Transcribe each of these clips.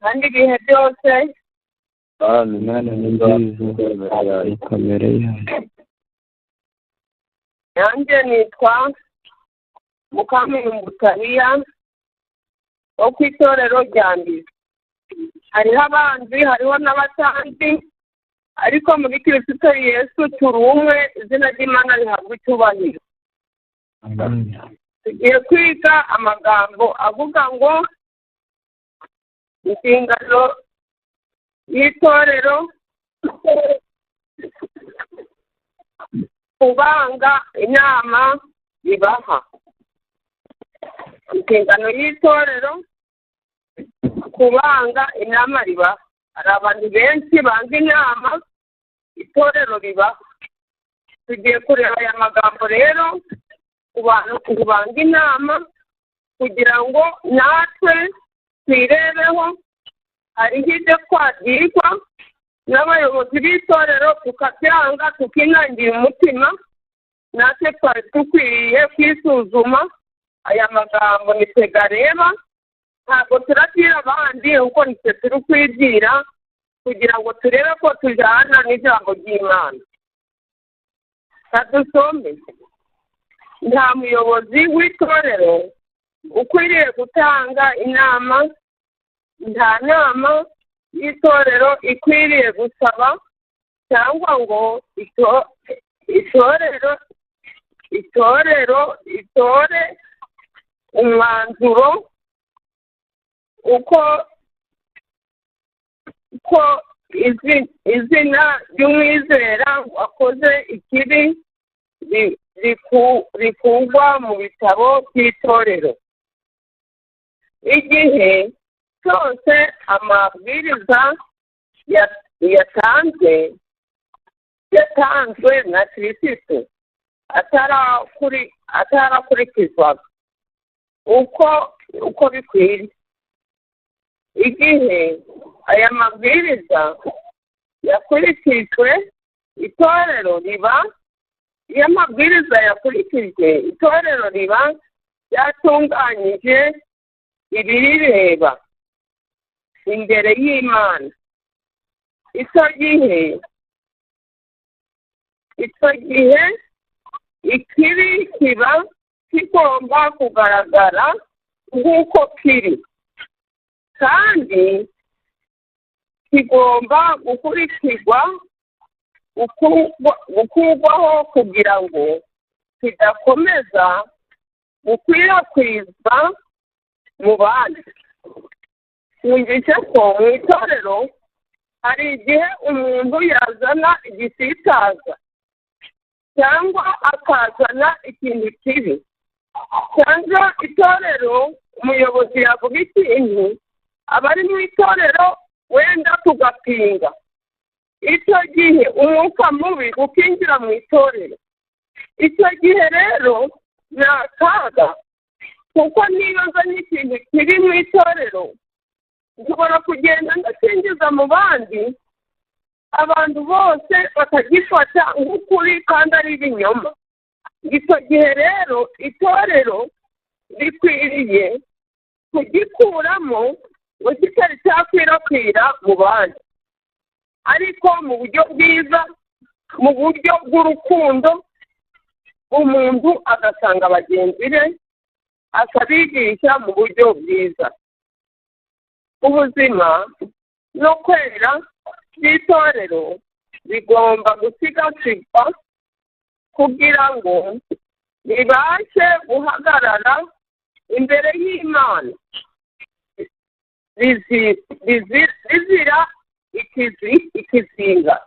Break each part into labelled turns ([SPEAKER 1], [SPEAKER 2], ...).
[SPEAKER 1] kandi ibihe byose
[SPEAKER 2] Imana ni nziza ikomere yayo.
[SPEAKER 1] nanjye nitwa Mukamwimutariya wo ku itorero rya Ndiza. Hariho abanzi, hariho n'abatanzi, ariko muri Kristo Yesu turi umwe, izina ry'Imana rihabwa icyubahiro. Tugiye kwiga amagambo avuga ngo inshingano y'itorero kubanga inama ribaha. Inshingano y'itorero kubanga inama ribaha. Hari abantu benshi banga inama itorero ribaha. Tugiye kureba aya magambo rero ku bantu banga inama kugira ngo natwe twirebeho. Hariho ibyo twagirwa n'abayobozi b'itorero tukabyanga tukinangira umutima, natwe twari dukwiriye kwisuzuma. Aya magambo nitwe gareba, ntabwo turabwira abandi kuko nitwe turi kwibwira kugira ngo turebe ko tujyana n'ijambo ry'Imana. Kadusome. Nta muyobozi w'itorero ukwiriye gutanga inama, nta nama y'itorero ikwiriye gusaba cyangwa ngo itorero itore umwanzuro uko izina ry'umwizera wakoze ikibi rikugwa mu bitabo by'itorero. Igihe cyose amabwiriza yatanzwe na Kristo atarakurikizwaga uko bikwiriye. Igihe aya mabwiriza yakurikijwe itorero riba, iyo amabwiriza yakurikijwe itorero riba ryatunganyije ibirireba imbere y'Imana. Icyo gihe ikibi kiba kigomba kugaragara nk'uko kiri, kandi kigomba gukurwaho kugira ngo kidakomeza gukwirakwizwa mu bandi. Twumvise ko mu itorero hari igihe umuntu yazana igisitaza cyangwa akazana ikintu kibi, cyangwa itorero umuyobozi yavuga ikintu abari mu itorero wenda tugapinga. Icyo gihe umwuka mubi ukinjira mu itorero. Icyo gihe rero ni akaga, kuko niba nzanye ikintu kiri mu itorero nshobora kugenda ndakinjiza mu bandi, abantu bose bakagifata nk'ukuri kandi ari ibinyoma. Icyo gihe rero itorero rikwiriye kugikuramo ngo kitari cyakwirakwira mu bandi, ariko mu buryo bwiza, mu buryo bw'urukundo, umuntu agasanga bagenzi be akabigisha mu buryo bwiza. Ubuzima no kwera by'itorero bigomba gusigasirwa kugira ngo bibashe guhagarara imbere y'Imana rizira ikizinga,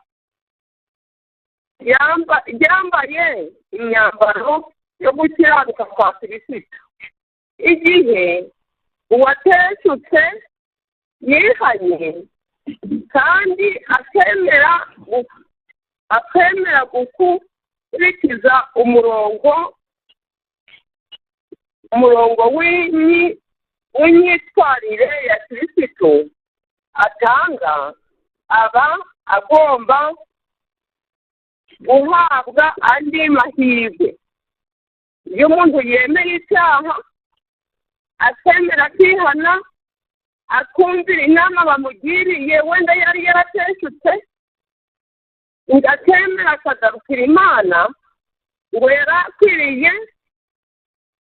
[SPEAKER 1] ryambaye imyambaro yo gukiranuka kwa Kristo. Igihe uwateshutse yihanye kandi akemera gukurikiza umurongo w'imyitwarire ya Kristo atanga, aba agomba guhabwa andi mahirwe. Iyo umuntu yemeye icyaha akemera kwihana akumvira inama bamugiriye, wenda yari yarateshutse ngo atemera akagarukira Imana, ngo yari akwiriye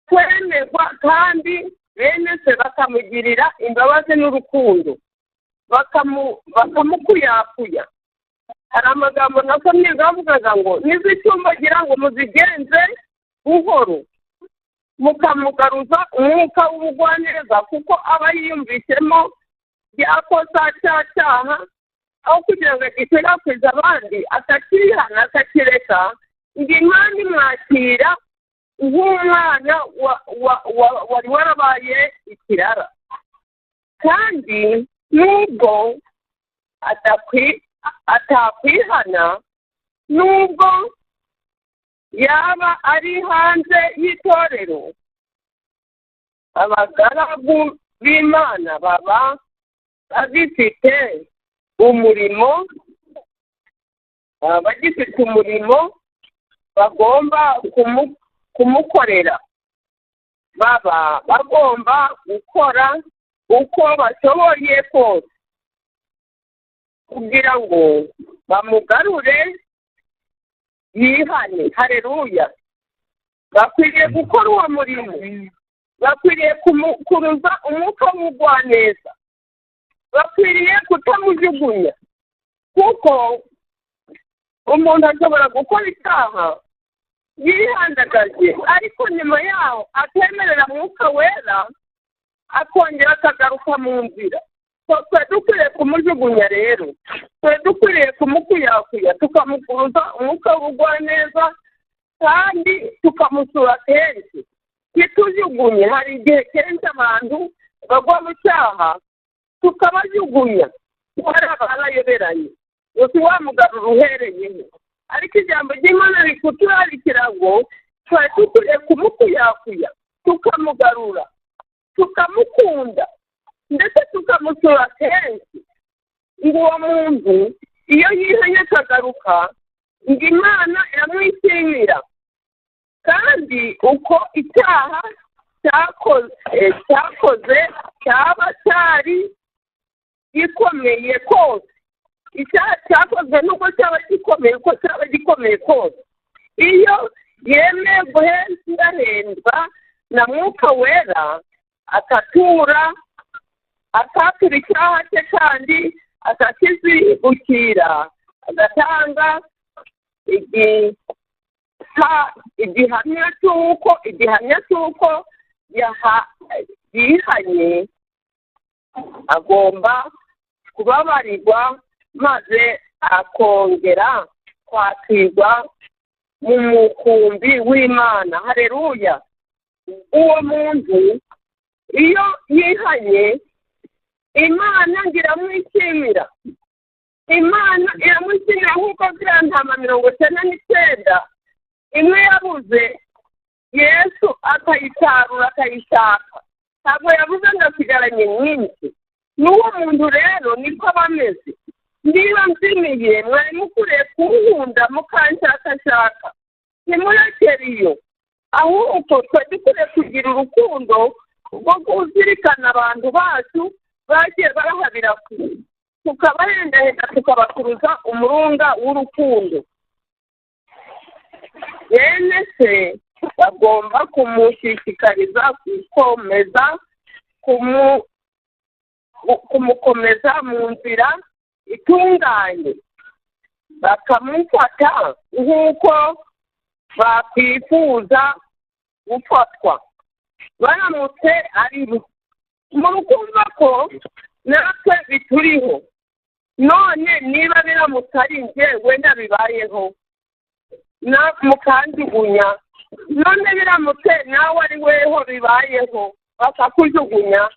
[SPEAKER 1] kwemerwa kandi bene se bakamugirira imbabazi n'urukundo, bakamukuyakuya. hari amagambo nasomye avugaga ngo niba icyumba agira ngo muzigenze buhoro mukamugaruza umwuka w'ubugwaneza, kuko aba yiyumvishemo byakosa cya cyaha, aho kugira ngo agikwirakwize abandi atakihana akakireka, ngo Imana imwakira nk'umwana wari warabaye ikirara. kandi nubwo atakwihana, nubwo yaba ari hanze y'itorero, abagaragu b'Imana baba bagifite umurimo, bagomba kumukorera. baba bagomba gukora uko bashoboye kose kugira ngo bamugarure yihane. Hareruya! bakwiriye gukora uwo murimo, bakwiriye kuruza umwuka w'ubugwaneza, bakwiriye kutamujugunya, kuko umuntu ashobora gukora icyaha yihandagaje, ariko nyuma yaho akemerera Mwuka Wera akongera akagaruka mu nzira. twe dukwiriye kumujugunya rero, twe dukwiriye kumukuyakuya, tukamukuruza umwuka w'ubugwaneza kandi tukamusura kenshi, ntitujugunye. hari igihe kenshi abantu bagwa mu cyaha tukabajugunya, barayoberanye, gusa wamugarura uhereyeho. ariko ijambo ry'Imana rikuturarikira ngo twari dukwiriye kumukuyakuya, tukamugarura, tukamukunda, ndetse tukamusura kenshi, ngo uwo muntu iyo yihanye akagaruka, ngo Imana iramwishimira. kandi uko icyaha cyakoze cyaba cyari gikomeye kose, icyaha cyakozwe n'ubwo cyaba gikomeye, uko cyaba gikomeye kose, iyo yemeye guhendahendwa na Mwuka Wera, akatura icyaha cye kandi akakizibukira, agatanga igihamya cy'uko yihanye, agomba kubabarirwa maze akongera kwakirwa mu mukumbi w'Imana. Hareruya! uwo muntu iyo yihanye, Imana iramwishimira. Imana iramwishimira nk'uko ziriya ntama 99 imwe yabuze, Yesu akayitarura akayishaka, ntabwo yabuze ngo asigaranye nyinshi. n'uwo muntu rero niko aba ameze. niba mbyimiye, mwari mukwiriye kunkunda mukanshakashaka, ntimurekere iyo, ahubwo twe dukwiriye kugira urukundo rwo kuzirikana abantu bacu bagiye barahabira kure, tukabahendahenda, tukabakuruza umurunga w'urukundo. bene se bagomba kumushishikariza gukomeza kumukomeza mu nzira itunganye, bakamufata nk'uko bakwifuza gufatwa baramutse ari bo. murukumva ko natwe bituriho. none niba biramutse ari njye wenda bibayeho mukanjugunya, none biramutse nawe ari weho bibayeho bakakujugunya,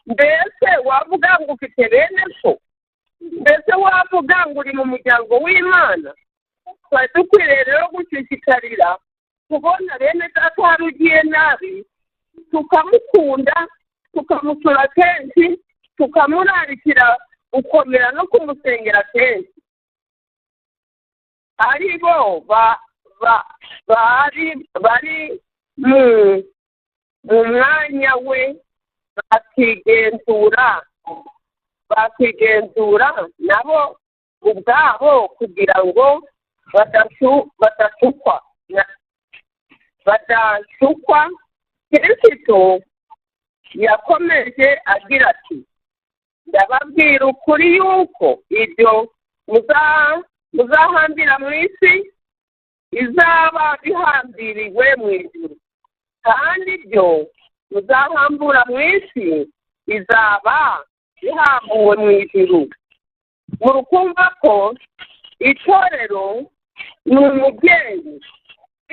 [SPEAKER 1] mbese wavuga ngo ufite bene so? mbese wavuga ngo uri mu muryango w'Imana? twari dukwiriye rero gushishikarira kubona bene data hari ugiye nabi, tukamukunda, tukamusura kenshi, tukamurarikira gukomera no kumusengera kenshi. ari bo bari mu mwanya we, bakigenzura bakwigenzura nabo ubwabo kugira ngo badashukwa Kristo yakomeje agira ati ndababwira ukuri yuko ibyo muzahambira mu isi izaba bihambiriwe mu ijuru, kandi ibyo muzahambura mu isi bizaba bihambuwe mu ijuru. Murukumva ko itorero ni umubyeyi,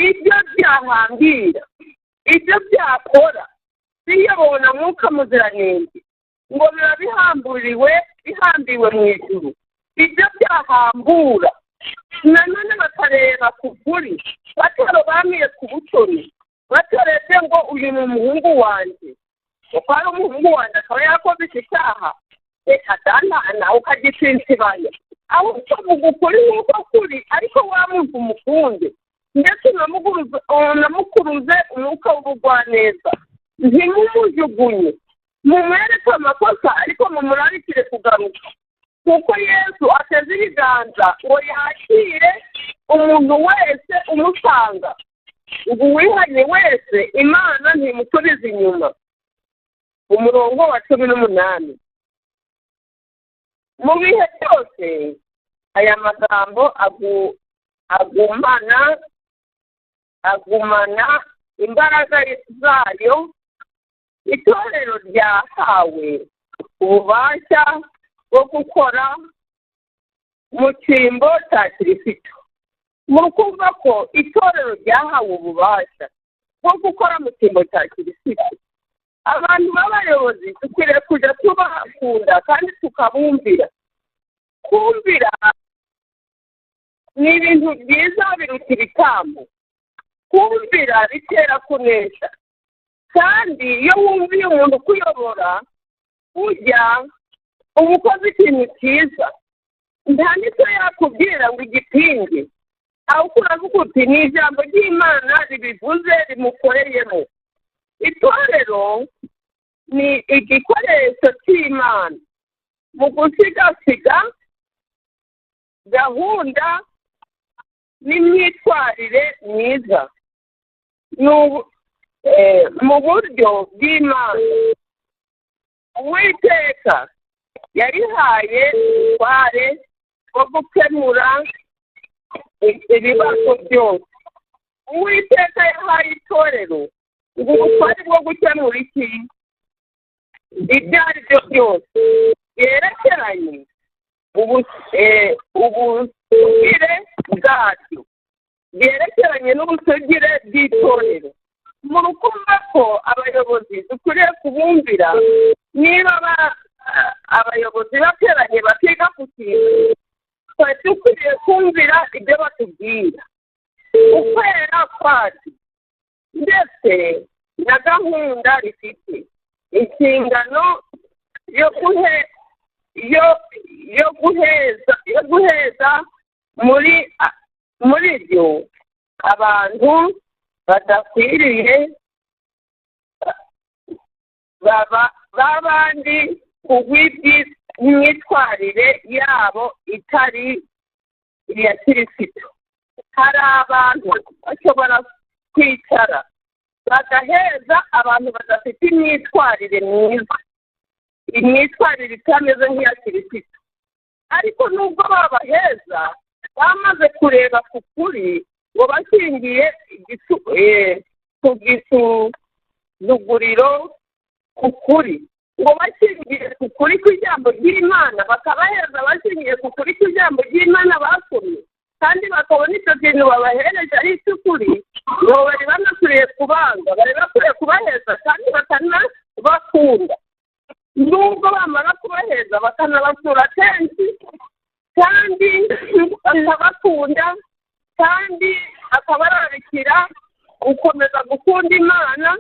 [SPEAKER 1] ibyo byahambira, ibyo byakora biyobowe na Mwuka Muziranenge ngo biba bihambiwe mu ijuru. Ibyo byahambura nanone bakareba ku kuri, batarobamiye ku butoni, batarebye ngo uyu ni umuhungu wanjye, kuko ari umuhungu wanjye akaba yakoze iki cyaha, reka nawe ukagisinsibanya, aho ukavuga ukuri nk'uko kuri, ariko wamuha umukunde ndetse unamukuruze umwuka w'ubugwaneza. Ntimumujugunye, mumwereke amakosa, ariko mumurarikire kugaruka, kuko Yesu ateze ibiganza ngo yakire umuntu wese umusanga. Ubu wihanye wese Imana ntimusubiza inyuma. Umurongo wa 18. Mu bihe byose aya magambo agumana imbaraga zayo. Itorero ryahawe ububasha bwo gukora mu cyimbo cya Kristo. Murukumva ko itorero ryahawe ububasha bwo gukora mu cyimbo cya Kristo. Abantu b'abayobozi dukwiriye kujya tubakunda kandi tukabumvira. Kumvira ni ibintu byiza biruta ibitambo. Kumvira bitera kunesha, kandi iyo wumviye umuntu ukuyobora ujya uba ukoze ikintu cyiza. Nta n'icyo yakubwira ngo igipinge, ahubwo uravuga uti ni ijambo ry'Imana ribivuze rimukoreyemo. Itorero ni igikoresho cy'Imana mu gusigasiga gahunda n'imyitwarire myiza mu buryo bw'Imana. Uwiteka yarihaye ubutware bwo gukemura ibibazo byose. Uwiteka yahaye itorero ubutware bwo gukemura ibyo ari byo byose byerekeranye ubusugire bwaryo, byerekeranye n'ubusugire bw'itorero. Murukumva ko abayobozi dukwiriye kubumvira. Niba abayobozi bateranye bakiga ku kintu, twari dukwiriye kumvira ibyo batubwira. Ukwera kwacu ndetse na gahunda rifite inshingano yo guheza muri byo abantu badakwiriye babandi kubw'imyitwarire yabo itari iya Kristo. Hari abantu bashobora kwicara bagaheza abantu badafite imyitwarire myiza, imyitwarire itameze nk'iya Kristo, ariko nubwo babaheza bamaze kureba ku kuri ngo bashingiye ku gisuzuguriro ku kuri, ngo bashingiye ku kuri kw'ijambo ry'Imana, bakabaheza bashingiye ku kuri kw'ijambo ry'Imana basomye, kandi bakabona icyo kintu babahereje ari icy'ukuri, ngo bari banakwiriye kubanga, bari bakwiriye kubaheza kandi bakanabakunda. Nubwo bamara kubaheza bakanabasura kenshi kandi bakabakunda, kandi akabararikira gukomeza gukunda Imana.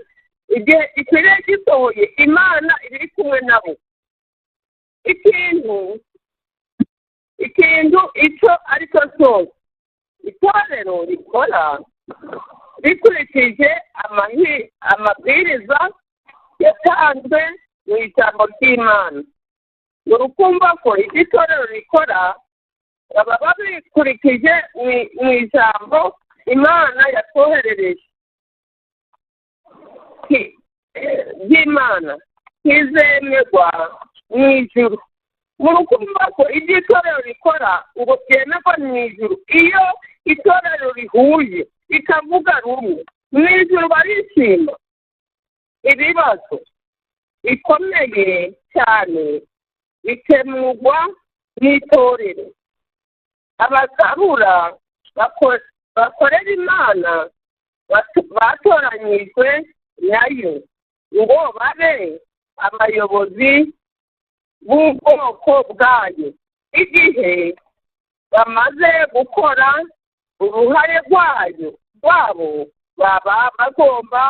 [SPEAKER 1] Igihe gikwiriye gisohoye Imana iri kumwe nabo. Ikintu icyo ari cyo cyose itorero rikora rikurikije amabwiriza yatanzwe mu ijambo ry'Imana. urukumva ko ibyo itorero rikora baba babikurikije mu ijambo imana yatwoherereje ry'imana ntizemerwa mu ijuru. mu rukumva ko ibyo itorero rikora ngo byemerwa mu ijuru, iyo itorero rihuye rikavuga rumwe mu ijuru barishima. ibibazo bikomeye cyane bikemurwa n'itorero. abagabura bakorera imana batoranyijwe nayo ngo babe abayobozi b'ubwoko bwayo. igihe bamaze gukora uruhare rwabo baba bagomba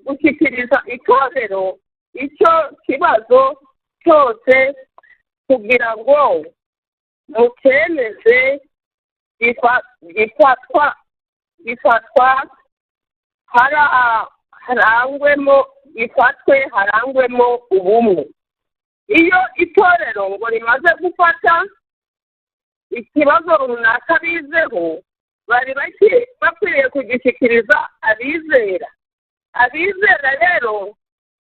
[SPEAKER 1] gushyikiriza itorero icyo kibazo cyose kugira ngo mu cyemeze harangwemo ubumwe. iyo itorero ngo rimaze gufata ikibazo runaka bizeho, bari bakwiriye kugishyikiriza abizera rero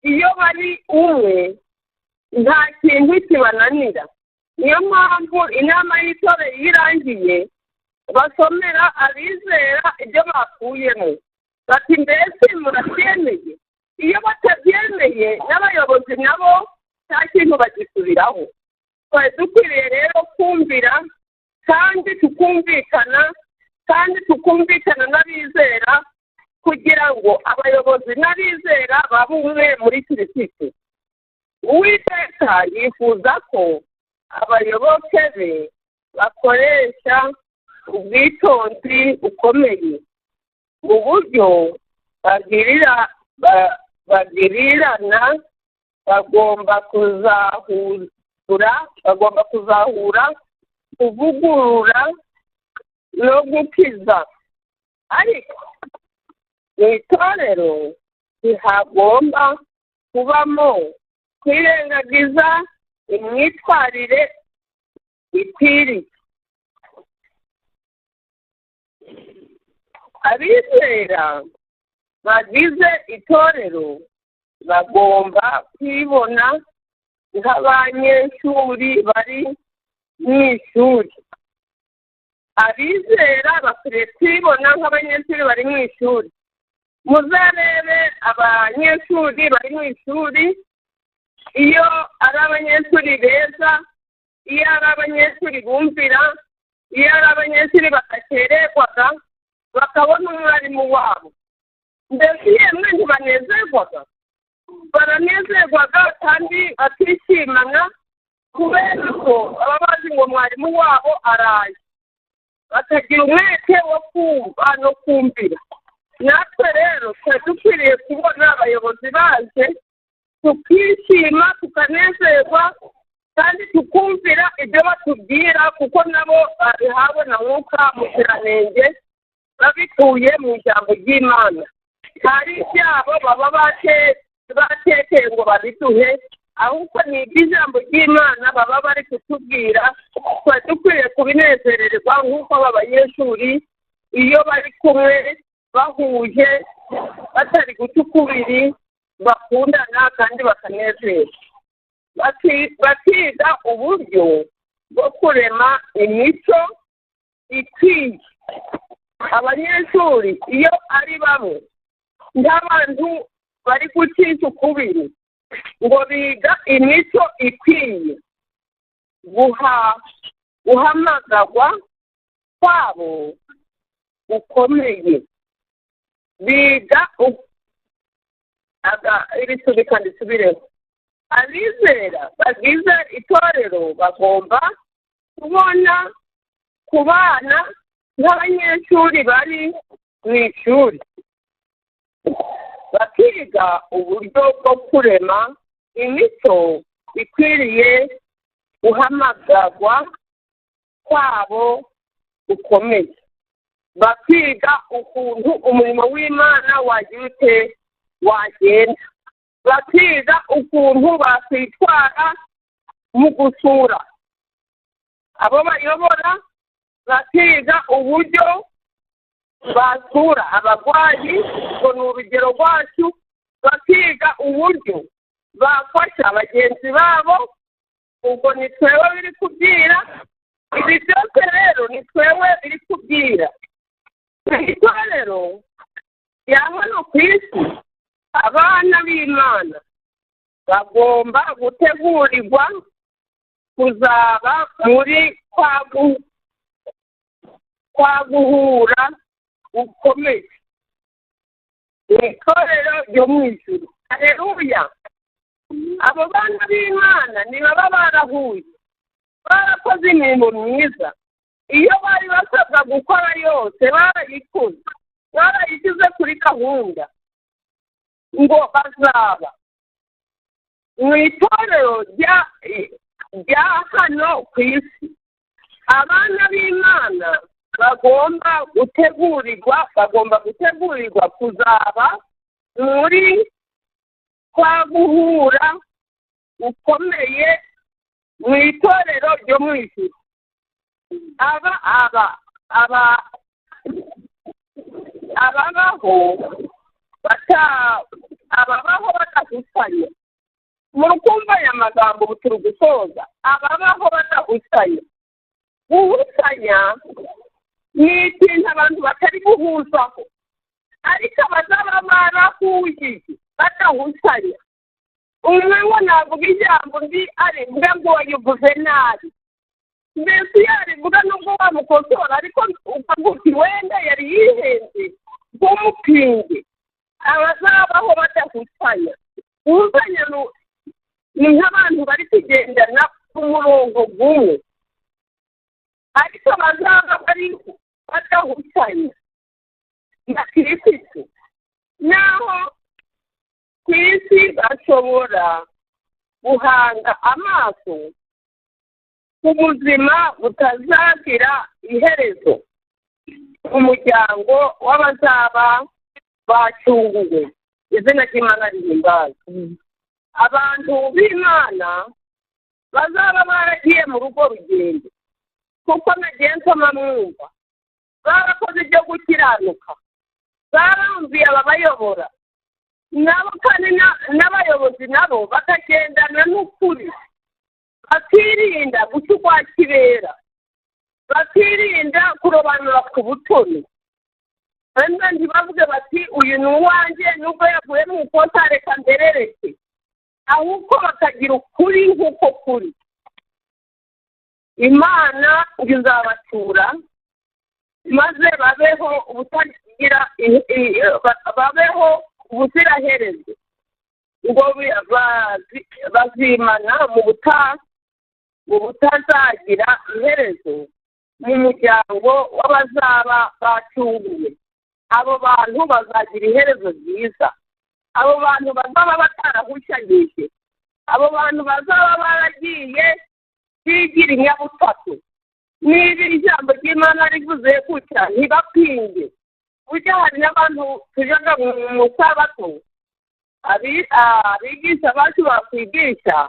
[SPEAKER 1] iyo bari umwe nta kintu kibananira. niyo mpamvu inama y'itorero iyo irangiye basomera abizera ibyo bakuyemo, bati mbese murabyemeye? iyo batabyemeye n'abayobozi nabo nta kintu bagisubiraho. twari dukwiriye rero kumvira kandi tukumvikana n'abizera kugira ngo abayobozi n'abizera babe umwe muri Kristo. Uwiteka yifuza ko abayoboke be bakoresha ubwitonzi bukomeye mu buryo bagirirana. bagomba kuzahura kuvugurura no gukiza. ariko mu itorero ntihagomba kubamo kwirengagiza imyitwarire ikwiriye. abizera bagize itorero bagomba kwibona nk'abanyeshuri bari mu ishuri. abizera bakwiriye kwibona nk'abanyeshuri bari mu ishuri. muzarebe abanyeshuri bari mu ishuri, iyo ari abanyeshuri beza, iyo ari abanyeshuri bumvira, iyo ari abanyeshuri badakererwaga, bakabona umwarimu wabo, mbese yemwe ntibanezerwaga? baranezerwaga kandi bakishimana kubera ko baba bazi ngo mwarimu wabo araye, bakagira umwete wo kumva no kumvira. natwe rero twari dukwiriye kubona abayobozi baje tukishima tukanezerwa kandi tukumvira ibyo batubwira, kuko nabo babihawe na Mwuka Muziranenge babikuye mu ijambo ry'Imana. hari ibyabo baba batekeye ngo babiduhe, ahubwo ni iby'ijambo ry'Imana baba bari kutubwira. twari dukwiriye kubinezererwa nk'uko aba banyeshuri iyo bari kumwe bahuje batari guca ukubiri bakundana kandi bakanezerwa. bakiga uburyo bwo kurema imico ikwiye. abanyeshuri iyo ari bamwe nk'abantu bari gucisha ukubiri, ngo biga imico ikwiye. guhamagarwa kwabo gukomeye. biga ibisubika ndisubireho. abizera bagize itorero bagomba kubana nk'abanyeshuri bari mu ishuri, bakiga uburyo bwo kurema imico ikwiriye. guhamagarwa kwabo gukomeye. bakiga ukuntu umurimo w'Imana wagenda. bakiga ukuntu bakwitwara mu gusura abo bayobora, bakiga uburyo basura abarwayi, ngo ni urugero rwacu, bakiga uburyo bafasha bagenzi babo, ubwo ni twewe biri kubwira. Ibi byose rero ni twewe biri kubwira. Itorero rya hano ku isi, abana b'Imana bagomba gutegurirwa kuzaba muri kwa guhura gukomeye mu itorero ryo mu ijuru. Haleluya! Abo bana b'Imana ntibaba barahuye, barakoze imirimo myiza. Iyo bari basabwa gukora yose barayikoze, barayishyize kuri gahunda ngo bazaba mu itorero rya hano ku isi. Abana b'Imana bagomba gutegurirwa kuzaba muri kwa guhura gukomeye mu itorero ryo mu ijuru. ababaho badahusanya. Mu rukumva aya magambo ubu turi gusoza. Ababaho badahusanya. Guhusanya ni ikintu abantu batari guhuzaho, ariko abazaba barahuye badahusanya, umwe ngo navuga ijambo undi arivuga ngo wayivuze nabi, mbese yarivuga nubwo wamukosora, ariko ukavuga wenda yari yihenze nk'umupinge. Abazabaho badahusanya. Guhusanya ni nk'abantu bari kugendana ku murongo umwe, ariko abazaba bari badahusanya na Kristo, naho ku isi bashobora guhanga amaso ku buzima butazagira iherezo, umuryango w'abazaba bacunguwe. Izina ry'Imana rihimbazwe. Abantu b'Imana bazaba baragiye mu rugo rugendo, kuko nagenza amamwumva, barakoze ibyo gukiranuka, barumviye ababayobora, nabo kandi n'abayobozi nabo bakagendana n'ukuri, bakirinda guca urwa kibera, bakirinda kurobanura ku butoni, kandi ntibavuge bati uyu ni uwanjye nubwo yavuye mu ikosa reka mberereke, ahubwo bakagira ukuri nk'uko kuri. Imana izabatura maze babeho babeho ubuziraherezo, ngo bazimana mu butazagira iherezo mu muryango w'abazaba bacunguwe. Abo bantu bazagira iherezo ryiza. Abo bantu bazaba batarahushanyije, abo bantu bazaba baragiye bigira inyabutatu. Niba ijambo ry'Imana rivuze gutya ntibapinge. Burya hari n'abantu tujaga mu sabato, abigisha bacu bakwigisha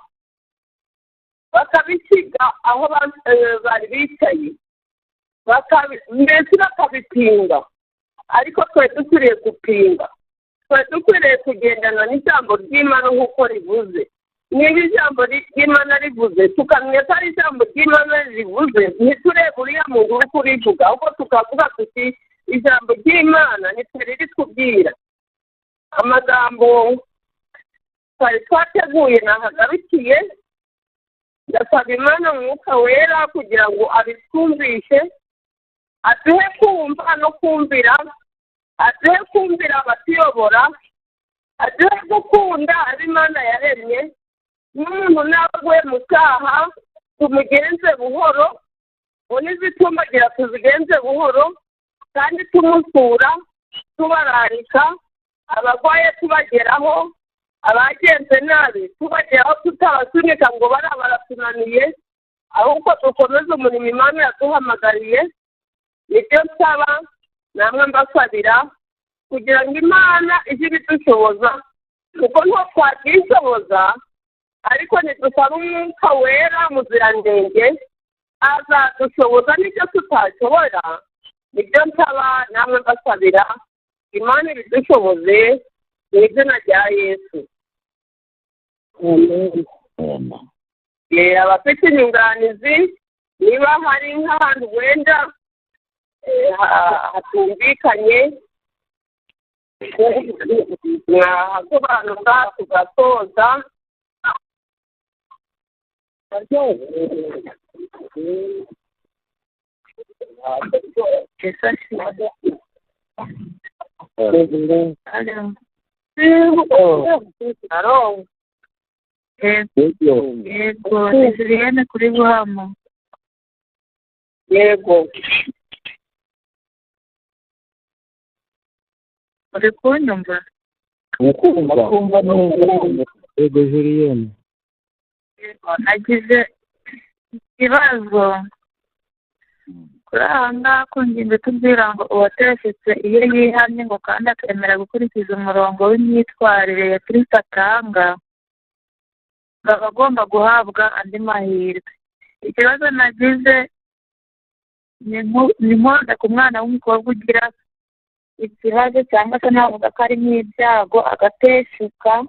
[SPEAKER 1] bakabisiga aho bari bicaye, mbese bakabipinga. Ariko twe dukwiriye gupinga, twe dukwiriye kugendana n'ijambo ry'Imana nk'uko rivuze. Niba ijambo ry'Imana rivuze tukamenya ko ari ijambo ry'Imana rivuze, ntiturebe uriya muntu uri kurivuga, ahubwo tukavuga tuti ijambo ry'Imana nitwe riri kubwira. Amagambo twari twateguye nahagarukiye. Ndasaba Imana Mwuka Wera kugira ngo abitwumvishe, aduhe kumva no kumvira, aduhe kumvira abatuyobora, aduhe gukunda abo Imana yaremye. N'umuntu nawe mu cyaha tumugenze buhoro, n'izitumagira tuzigenze buhoro, kandi tumusura, tubararika, abarwaye tubageraho, abagenze nabi tubageraho tutabasunika ngo baratunaniye, ahubwo dukomeze umurimo Imana yaduhamagariye. Nibyo nsaba namwe mbasabira, kugira ngo Imana ijye ibidushoboza, kuko nto twabyishoboza ariko ntidusaba umwuka wera muziranenge azadushoboza n'ibyo tutashobora nibyo nsaba namwe mbasabira Imana ibidushoboze mu izina rya Yesu. Abafite inyunganizi niba hari nk'ahantu wenda hatumvikanye mwahasobanura tugasoza.
[SPEAKER 3] Yego, Julienne kuri Buhama.
[SPEAKER 1] Yego.
[SPEAKER 3] Uri kunyumva?
[SPEAKER 2] Kumva neza. Yego Julienne.
[SPEAKER 3] Yego, nagize ikibazo. Kuri aha ngaha ku ngingo tubwira ngo uwateshetse iyo yihamye ngo kandi akemera gukurikiza umurongo w'imyitwarire ya Kristo atanga, aba agomba guhabwa andi mahirwe. Ikibazo nagize ni nkonda ku mwana w'umukobwa ugira ikibazo cyangwa se navuga ko ari nk'ibyago agateshuka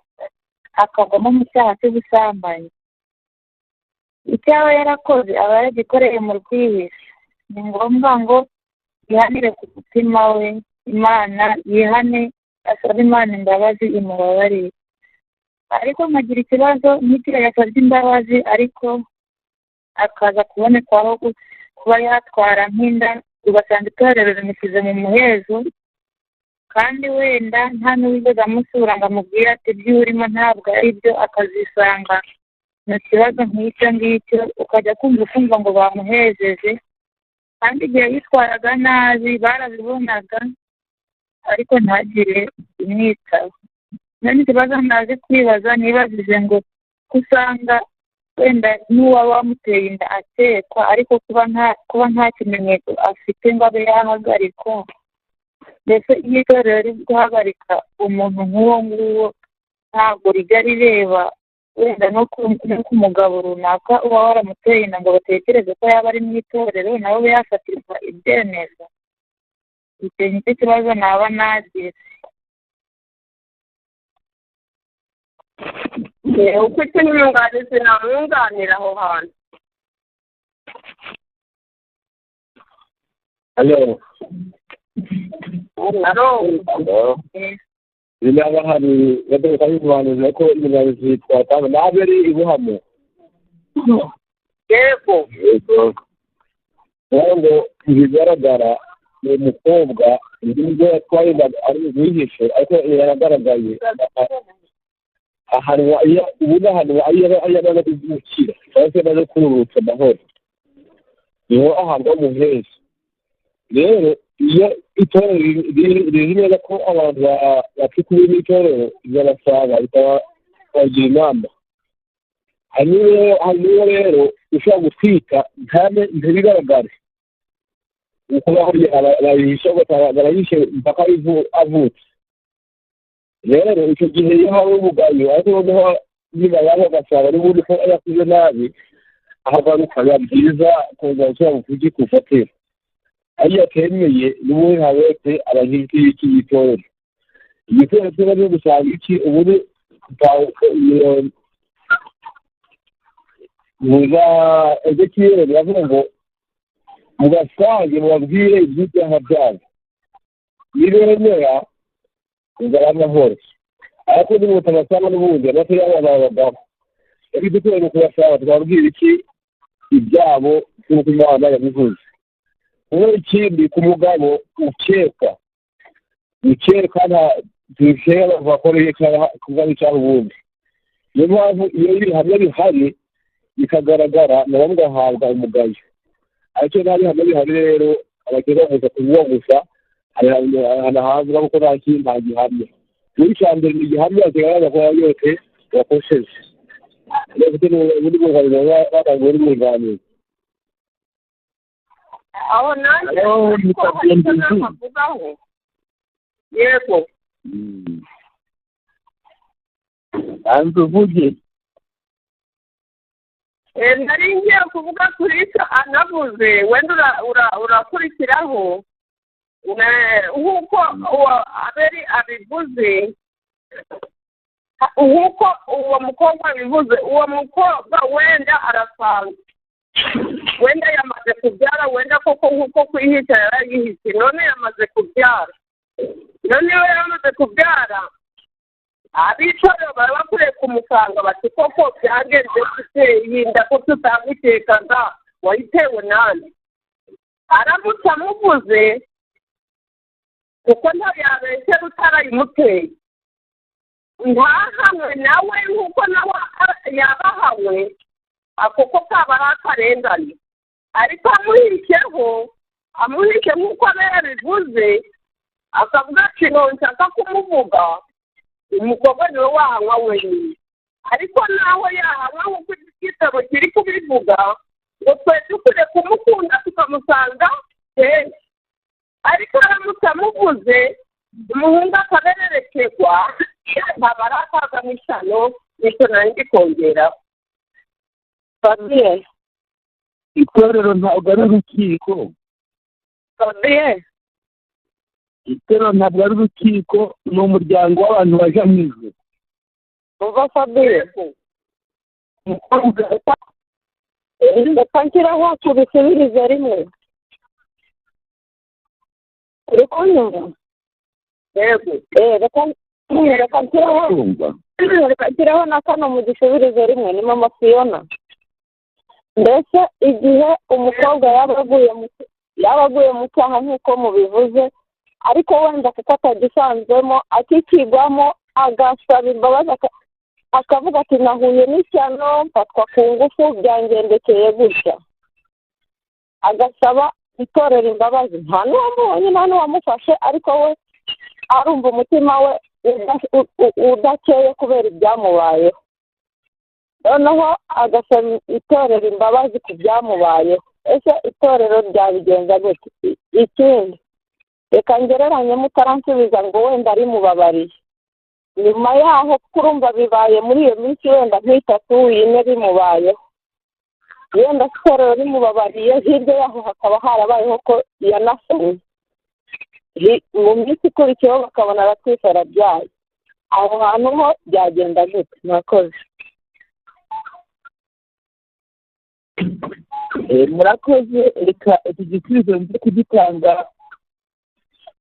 [SPEAKER 3] akagwamo mu cyaha cy'ubusambanyi. Icyo aba yarakoze aba yaragikoreye mu rwihisho. Ni ngombwa ngo yihanire ku mutima we, Imana yihane, asaba Imana imbabazi imubabarire. Ariko nkagira ikibazo nk'igihe yasabye imbabazi ariko akaza kubonekaho kuba yatwara nk'inda, ugasanga itorero rimushyize mu muhezo kandi wenda nta n'uwigeze amusura ngo amubwire ati ibyo urimo ntabwo ari byo, akazisanga mu kibazo nk'icyo ngicyo, ukajya kumva ngo bamuhejeje kandi igihe yitwaraga nabi barabibonaga ariko ntagire imwitaho. None ikibazo naje kwibaza nibajije ngo usanga wenda n'uwaba wamuteye inda atekwa ariko kuba nta kimenyetso afite ngo abe yahagarikwa, mbese iyo itorero riri guhagarika umuntu nk'uwo nguwo ntabwo rijya rireba wenda no ku mugabo runaka uba waramuteye inda ngo batekereze ko yaba ari mu itorero nawe ube yafatirwa ibyemezo. Icyo ni cyo kibazo naba nagize.
[SPEAKER 1] Uko icyo nyunganizi namwunganira aho hantu.
[SPEAKER 2] Halo. Binaba hari baduka y'ubuhanuzi ko inyunganizi twatanga nabe ari ibuhamo.
[SPEAKER 1] Yego.
[SPEAKER 2] Ngo ibigaragara ni umukobwa nibwo yatwaye ari umwihisho ariko yaragaragaye ahanwa ubundi ahantu ayabana kuzukira cyangwa se maze kururutsa amahoro niho ahantu umuheza. Rero iyo itorero rizi neza ko abantu bafite n'itorero ry'abasanga bikabagira inama, hanyuma rero ushobora gutwika ntibigaragare uko bayihisha barayishe mpaka avutse. Rero icyo gihe iyo hari umugayo ariko noneho niba yaba agasanga n'ubundi ko yakuze nabi ahagaruka biba byiza kongera gusubira mu kugikufatira. Iyo atemeye n'ubundi nta wese abahinzi y'iki gitorero. Igitorero kiba ari gusanga iki ubundi muza Ezekiyeli biravuga ngo mugasange mubabwire iby'ibyaha byabo nibemera inzara y'amahoro ariko nimutabasanga n'ubundi amata y'abana babagabo. Rero dukwiriye no kubasanga tukababwira iki ibyabo nk'uko Imana yabivuze. Ubu ikindi ku mugabo ukeka nta dushobora bakoreye kuba icyaha ubundi. Niyo mpamvu iyo ibihamya bihari bikagaragara nabo mugahabwa umugayo, ariko nta bihamya bihari rero abakeka gusa kuvuga gusa hari ahantu havuga ko nta kintu nta gihamya. Muri cya mbere ni igihamya kigaragaza ko yose wakosheje. Rero ubundi bwunganira batanga ubundi bwunganira.
[SPEAKER 1] Aho nanjye ko hari icyo navugaho. Yego.
[SPEAKER 2] hanze uvuge.
[SPEAKER 1] nari ngiye kuvuga kuri icyo anavuze wenda urakurikiraho nk'uko aberi abivuze, nk'uko uwo mukobwa abivuze, uwo mukobwa wenda arasanzwe, wenda yamaze kubyara, wenda koko nk'uko kwihisha yarayihishe, none yamaze kubyara. noneho yamaze kubyara, abitorero baba bakwiye kumusanga bati koko byagenze gute, yinda ko tutagukekaga wayitewe nande. aramutse amuvuze kuko yabeshye utarayimuteye, ntahamwe nawe nk'uko nawe yabahawe, ako kaba ari akarengane. ariko amuhishe nk'uko aba yabivuze, akavuga ati nshaka kumuvuga, umukobwa niwe wahanywa wenyine. ariko nawe yahanywa nk'uko igitabo kiri kubivuga, ngo twe dukwiye kumukunda tukamusanga kenshi. ariko aramutse amuvuze, umuhungu akabererekegwa, ntaba ari akaga n'ishyano, nicyo nari ndi kongeraho. Fabien,
[SPEAKER 2] itorero ntabwo ari urukiko.
[SPEAKER 1] Fabien,
[SPEAKER 2] itorero ntabwo ari urukiko, ni umuryango w'abantu baje mu ijuru.
[SPEAKER 1] uva Fabien, reka nshyiraho tubisubirize rimwe. uri kunyumva? yego. reka nshyiraho na kano mu gisubirizo rimwe, ni mama Fiona. mbese igihe umukobwa yaba aguye mu cyaha nk'uko mubivuze, ariko wenda kuko atagisanzwemo, akikigwamo, agasaba imbabazi, akavuga ati nahuye n'ishyano, mfatwa ku ngufu, byangendekeye gutya, agasaba itorero imbabazi, nta n'uwamubonye nta n'uwamufashe, ariko we arumva umutima we udakeye kubera ibyamubayeho, noneho agasaba itorero imbabazi ku byamubayeho. ese itorero ryabigenza gute? ikindi, reka ngereranye mutaransubiza ngo wenda rimubabariye, nyuma yaho kurumva bibaye muri iyo minsi wenda nk'itatu ine bimubayeho, wenda itorero rimubabariye, hirya yaho hakaba harabayeho ko yanafunze, mu minsi ikurikiyeho bakabona aratwise arabyaye, aho hantu ho byagenda gute? murakoze.
[SPEAKER 2] murakoze. reka iki gisubizo nzi kugitanga,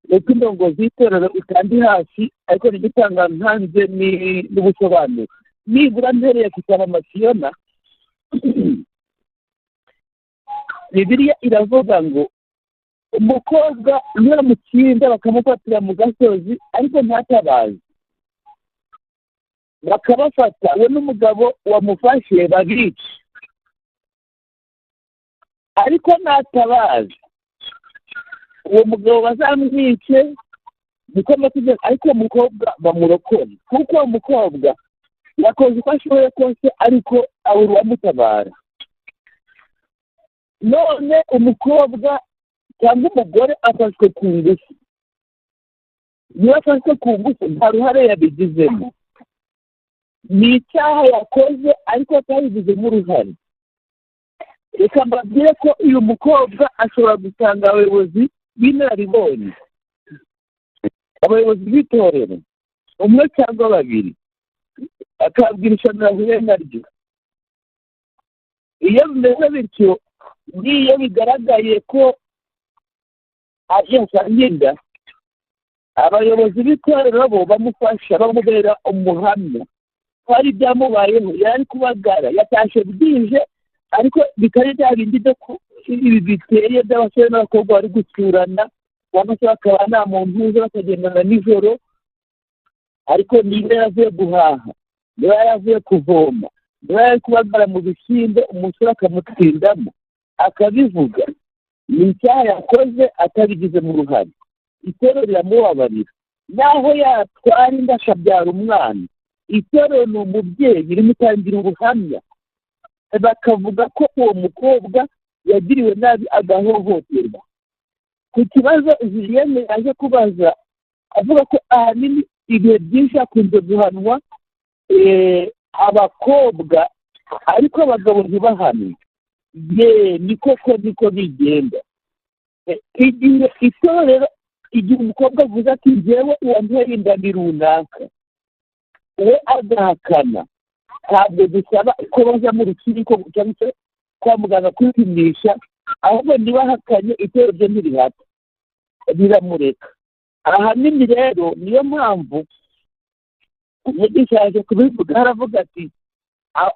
[SPEAKER 2] reka indongozi y'itorero ikandi hasi, ariko nigitanga ntanze n'ubusobanuro. nibura mpereye ku mama Fiona, bibiliya iravuga ngo umukobwa iyo bamutsinda bakamufatira mu gasozi ariko ntatabaze, bakabafata we n'umugabo wamufashe babica, ariko ntatabaze, uwo mugabo bazamwice, niko amategeko, ariko uwo mukobwa bamurokore, kuko uwo mukobwa yakoze uko ashoboye kose, ariko abura uwamutabara. none umukobwa cyangwa umugore afashwe ku ngufu, niba afashwe ku ngufu nta ruhare yabigizemo, ni icyaha yakoze ariko atabigizemo uruhare. reka mbabwire ko uyu mukobwa ashobora gusanga abayobozi b'inararibonye, abayobozi b'itorero, umwe cyangwa babiri, akabwira ishyano yahuye naryo. iyo bimeze bityo, n'iyo bigaragaye ko yasangirwa, abayobozi b'itorero bo bamufasha, bamubera umuhamya ko hari ibyamubayeho, yari kubagara, yatashye bwije, ariko bikaba bya bindi ibi biteye by'abasore n'abakobwa bari gusurana, cyangwa se bakaba nta muntu uza bakagendana nijoro, ariko niba yaravuye guhaha, niba yaravuye kuvoma, niba yari kubagara mu bishyimbo, umusore akamutsindamo akabivuga, ni icyaha yakoze atabigizemo uruhare. itorero riramubabarira, naho yatwara inda akabyara umwana, itorero ni umubyeyi rimutangira ubuhamya, bakavuga ko uwo mukobwa yagiriwe nabi agahohoterwa. ku kibazo Julienne yaje kubaza, avuga ko ahanini ibihe byinshi hakunze guhanwa abakobwa ariko abagabo ntibahane. Ni koko niko bigenda. Igihe itorero, igihe umukobwa avuze ati njyewe uwanteye inda ni runaka, we agahakana, ntabwo dusaba ko bajya mu rukiko cyangwa se kwa muganga kwipimisha, ahubwo ntibahakanye itorero rye ntirihata, riramureka. Ahanini rero niyo mpamvu umwigisha yaje kubivuga, haravuga ati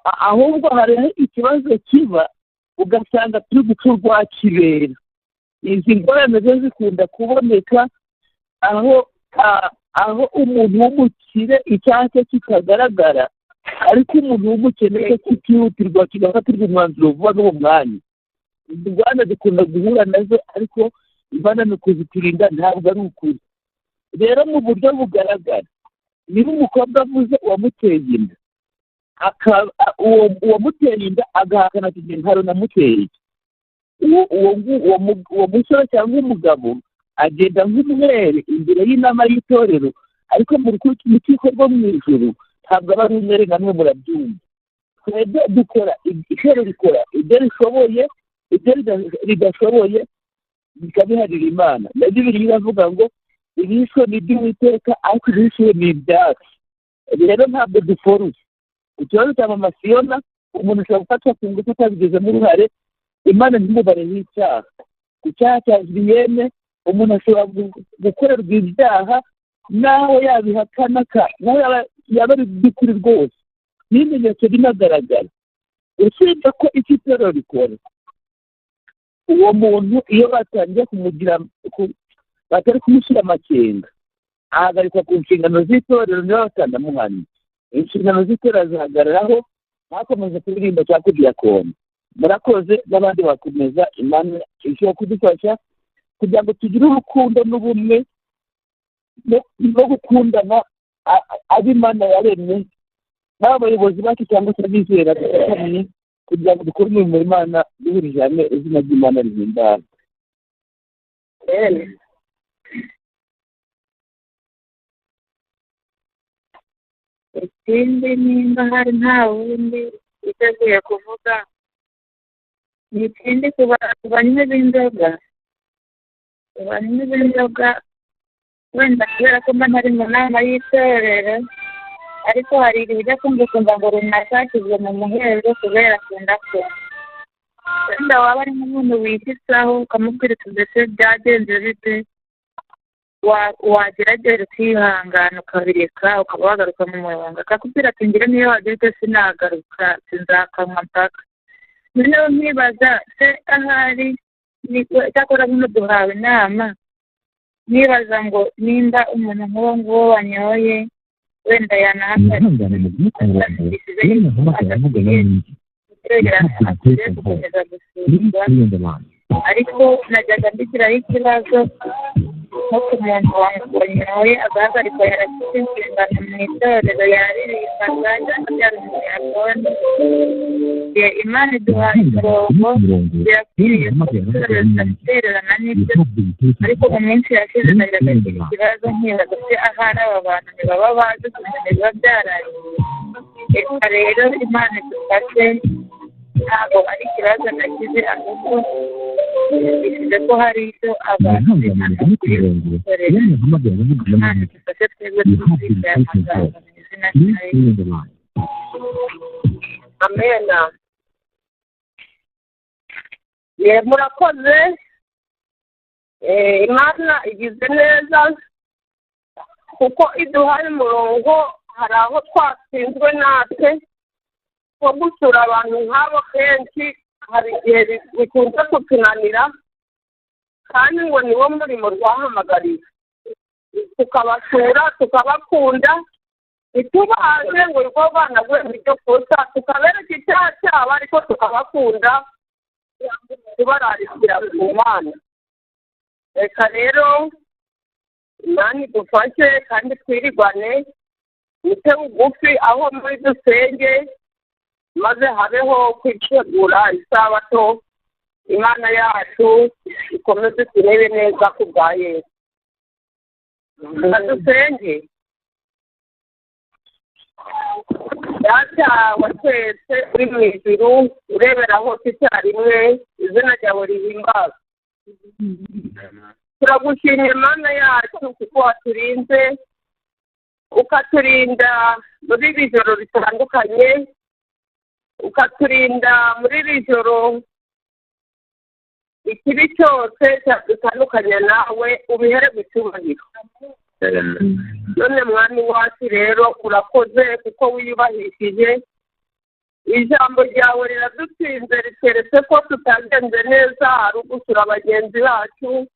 [SPEAKER 2] ahubwo hariho ikibazo kiba ugasanga turi guca urwa kibera. Izi ngorane zo zikunda kuboneka aho umuntu w'umukire icyaha cye kitagaragara, ariko umuntu w'umukene cyo kikihutirwa kigafatirwa umwanzuro vuba n'uwo mwanya. Izi ngorane dukunda guhura nazo, ariko imana ni ukuziturinda, ntabwo ari ukuri. Rero mu buryo bugaragara, niba umukobwa avuze uwamuteye inda, uwamuteye inda agahakana ati ntaro namuteye, uwo musore cyangwa umugabo agenda nk'umwere imbere y'inama y'itorero, ariko mu rukiko rwo mu ijuru ntabwo aba ari umwere, namwe murabyumva. Twebwe dukora, itorero rikora ibyo rishoboye, ibyo ridashoboye bikabiharira Imana. Na Bibiliya iravuga ngo ibishwe ni iby'Uwiteka, ariko ibishyuwe ni ibyacu. Rero ntabwo duforuye. Ikibazo cya mama Fiona, umuntu ashobora gufatwa ku ngufu atabigizemo uruhare, Imana ntimubare n'icyaha. Ku cyaha cya Julienne, umuntu ashobora gukorerwa ibyaha naho yabihakana, naho yaba ari by'ukuri rwose, n'ibimenyetso binagaragara. Usibye ko icyo itorero rikora, uwo muntu iyo batangiye batari kumushyira amakenga, ahagarikwa ku nshingano z'itorero, niba batanamuhanye. Inshingano z'itorero zihagararaho, hakomeje kuririmba cyangwa kudiyakona. Murakoze, n'abandi bakomeza. Imana ishobora kudufasha kugira ngo tugire urukundo n'ubumwe no gukundana abo Imana yaremye, n'abayobozi bacu cyangwa se abizera dufatanye, kugira ngo dukore umurimo w'Imana duhurije hamwe, izina ry'Imana rihimbazwe.
[SPEAKER 3] ikindi nimba hari nta wundi witeguye kuvuga, ni ikindi ku banywi b'inzoga. Abanywi b'inzoga wenda kubera ko mba ntari mu nama y'itorero, ariko hari igihe ujya kumva ngo runaka yashyizwe mu muhezo kubera akunda ko wenda waba ari nk'umuntu wishyisaho ukamubwira uti mbese byagenze bite, wagerageza ukihangana ukabireka, ukaba wagaruka mu murongo, akakubwira ati ngira niyo wagira icyo sinagaruka, sinzakanywa mpaka. Noneho nkibaza se ahari cyakora buno duhawe inama, nibaza ngo nimba umuntu nk'uwo nguwo wanyoye wenda yanahagarikishije gukomeza gusurwa, ariko najyaga mbigiraho ikibazo nko ku muntu wanyoye agahagarikwa yarashyize inshingano mu itorero, yaririmbaga cyangwa byari umunyarwanda. Imana iduhaye umurongo, birakwiriye ko itorero ridatererana n'ibyo, ariko mu minsi yashize najyaga ngira ikibazo nkibaza se ahari aba bantu ntibaba bazi kumenya biba byarangiye. Reka rero Imana idufashe, ntabwo ari ikibazo nagize, ahubwo bishyize ko hari icyo abantu bakwiye gukorera. Imana idufashe twebwe twumvise aya magambo mu izina rya Yesu.
[SPEAKER 1] Amena. Murakoze. Imana igize neza kuko iduhaye umurongo. Hari aho twatsinzwe natwe nko gusura abantu nk'abo kenshi, hari igihe bikunze kutunanira, kandi ngo niwo murimo twahamagariye, tukabasura tukabakunda, ntitubaze ngo rwo bana guhemba icyo kosa, tukabereka icyaha cyabo, ariko tukabakunda tubararikira ku Mana. Reka rero Imana idufashe kandi twirigwane, ite bugufi aho muri dusenge, maze habeho kwitegura isabato. Imana yacu ikomeze turebe neza ku bwa Yesu. Dusenge. data wa twese uri mu ijuru urebera hose icyarimwe izina ryawe rihimbazwe. Turagushimye Mana yacu kuko waturinze ukaturinda muri iri joro ritandukanye, ukaturinda muri iri joro ikibi cyose cyadutandukanya nawe, ubihere icyubahiro. None mwami wacu rero urakoze kuko wiyubahishije, ijambo ryawe riradutsinze riteretse ko tutagenze neza, ari ugusura bagenzi bacu,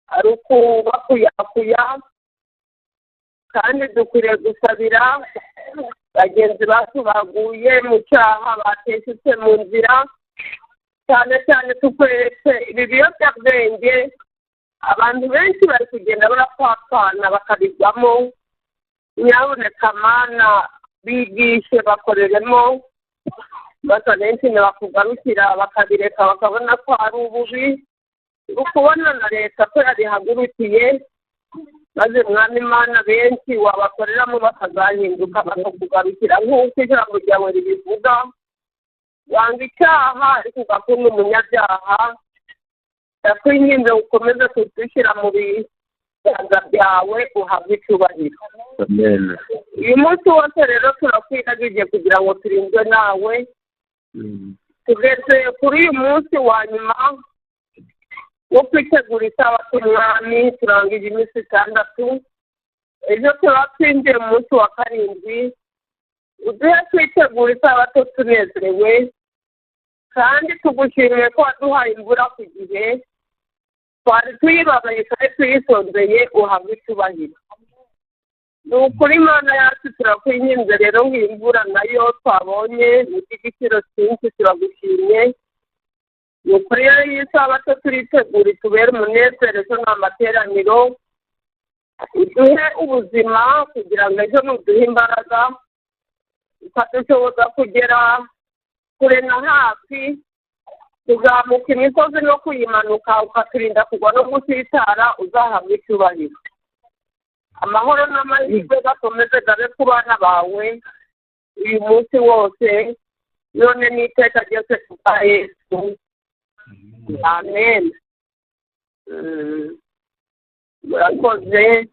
[SPEAKER 1] ari ukubakuyakuya, kandi dukwiriye gusabira bagenzi bacu baguye mu cyaha, bateshutse mu nzira, cyane cyane tukweretse ibi biyobyabwenge abantu benshi bari kugenda barapfapfana bakabigwamo. Nyabuneka Mana bigishe bakoreremo, basa benshi bakugarukira bakabireka bakabona ko ari ububi, ukubona na leta ko yabihagurukiye, maze mwami Mana benshi wabakoreramo bakazahinduka bakakugarukira nk'uko ijambo ryawe ribivuga. Wanga icyaha ariko ugakunda umunyabyaha, ndakwinginze ukomeze kudushyira mu biganza byawe, uhabwe icyubahiro. Uyu munsi wose rero turakwiragije kugira ngo turindwe nawe. Tugeze kuri uyu munsi wa nyuma wo kwitegura isabato mwami, turangije iminsi 6. Ejo turatsindiye mu munsi wa 7. uduhe kwitegura isabato tunezerewe, kandi tugushimiye ko waduhaye imvura ku gihe, twari tuyibabaye kandi tuyisonzeye, uhabwe icyubahiro. Ni ukuri Mana yacu turakwinginze rero ngo iyi mvura nayo twabonye ni igiciro cyinshi, turagushimye. Ni ukuri rero iyi sabato turitegura itubere umunezero ejo ni amateraniro, uduhe ubuzima kugira ngo ejo nuduhe imbaraga, ukadushoboza kugera kure na hafi, tuzamuka imisozi no kuyimanuka, ukaturinda kugwa no gusitara, uzahabwa icyubahiro. Amahoro n'amahirwe gakomeze gabe ku bana bawe uyu munsi wose, none n'iteka ryose kubwa Yesu. Amen. Murakoze.